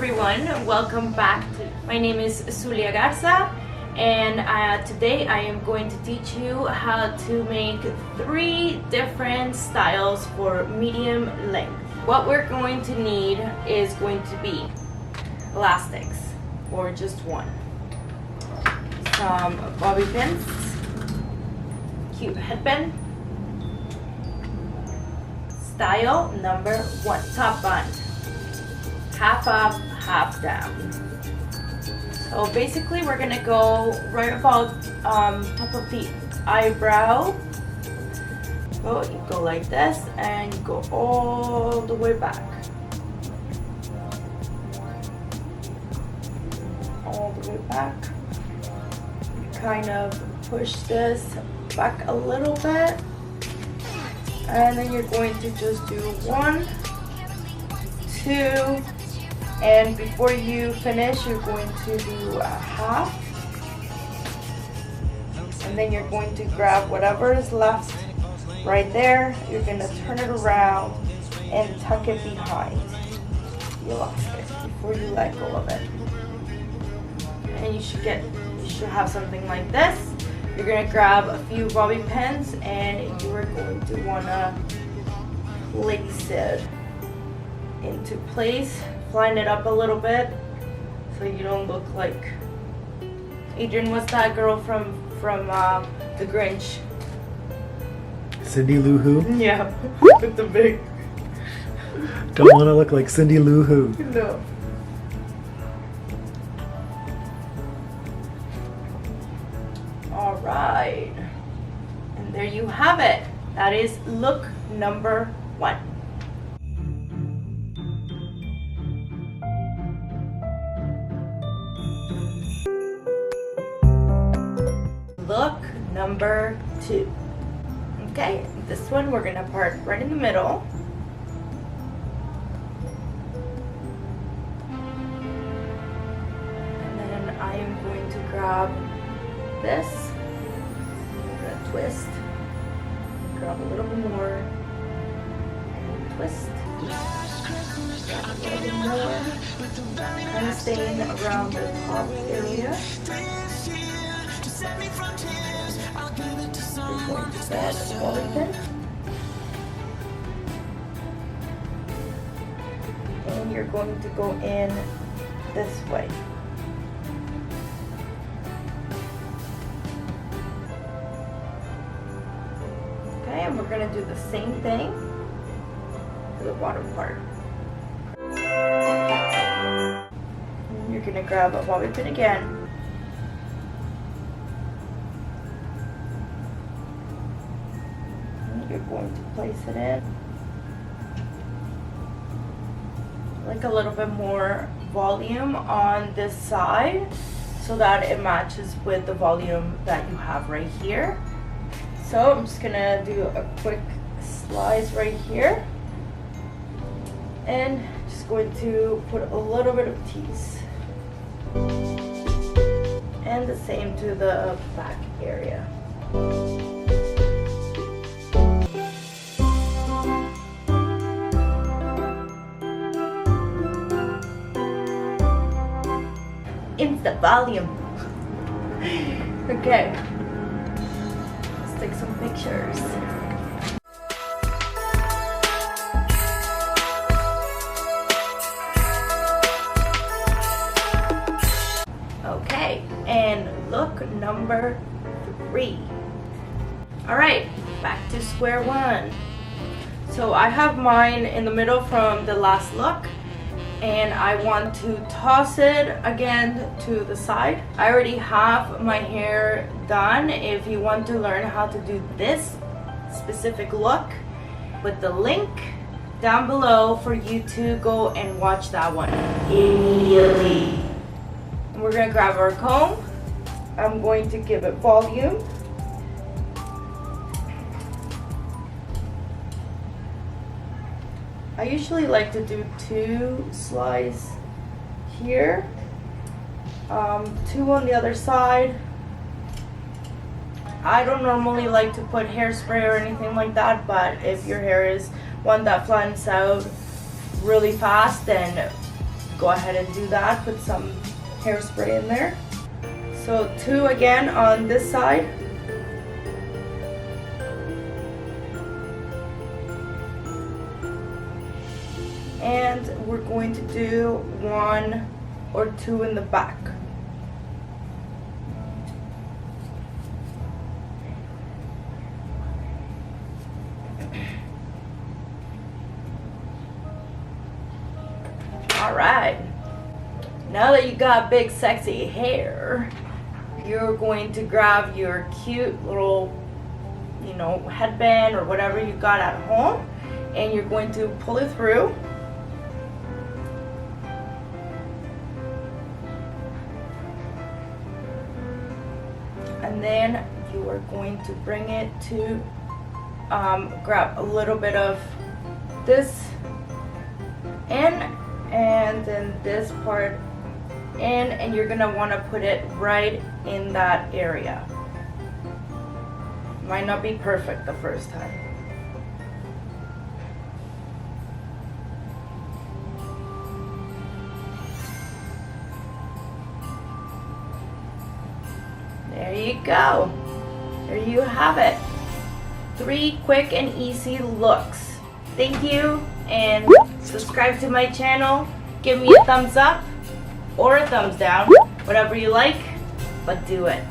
everyone, welcome back. My name is Zulia Garza, and today I am going to teach you how to make 3 different styles for medium length. What we're going to need is going to be elastics, or just one, some bobby pins, cute headband, style number 1, top bun, half up, half down. So basically we're gonna go right about top of the eyebrow. So you go like this and you go all the way back. All the way back. You kind of push this back a little bit. And then you're going to just do 1, 2, and before you finish, you're going to do a half. And then you're going to grab whatever is left right there. You're going to turn it around and tuck it behind the elastic before you let go of it. And you should have something like this. You're going to grab a few bobby pins and you are going to want to place it into place. Line it up a little bit so you don't look like Adrian. What's that girl from The Grinch? Cindy Lou Who? Yeah, with the big. Don't want to look like Cindy Lou Who. No. All right, and there you have it. That is look number 1. Look number 2. Okay, this one we're gonna part right in the middle. And then I am going to grab this. I'm gonna twist. Grab a little bit more. And twist. Grab a little bit more. Kind of staying around the top area. You're going to grab a bobby pin. And you're going to go in this way. Okay, and we're going to do the same thing to the bottom part. And you're going to grab a bobby pin again. You're going to place it in. Like a little bit more volume on this side so that it matches with the volume that you have right here. So I'm just gonna do a quick slice right here and just going to put a little bit of tease. And the same to the back area. Insta volume. Okay, let's take some pictures. Okay, and look number 3. All right, back to square one. So I have mine in the middle from the last look, and I want to toss it again to the side. I already have my hair done. If you want to learn how to do this specific look, with the link down below for you to go and watch that one immediately. And we're gonna grab our comb. I'm going to give it volume. I usually like to do 2 slides here, 2 on the other side. I don't normally like to put hairspray or anything like that, but if your hair is one that flattens out really fast, then go ahead and do that. Put some hairspray in there. So 2 again on this side. And we're going to do 1 or 2 in the back. Alright, now that you got big sexy hair, you're going to grab your cute little, headband or whatever you got at home, and you're going to pull it through. And then you are going to bring it to grab a little bit of this in, and then this part in, and you're gonna want to put it right in that area. Might not be perfect the first time. There you go. There you have it. 3 quick and easy looks. Thank you, and subscribe to my channel. Give me a thumbs up or a thumbs down, whatever you like, but do it.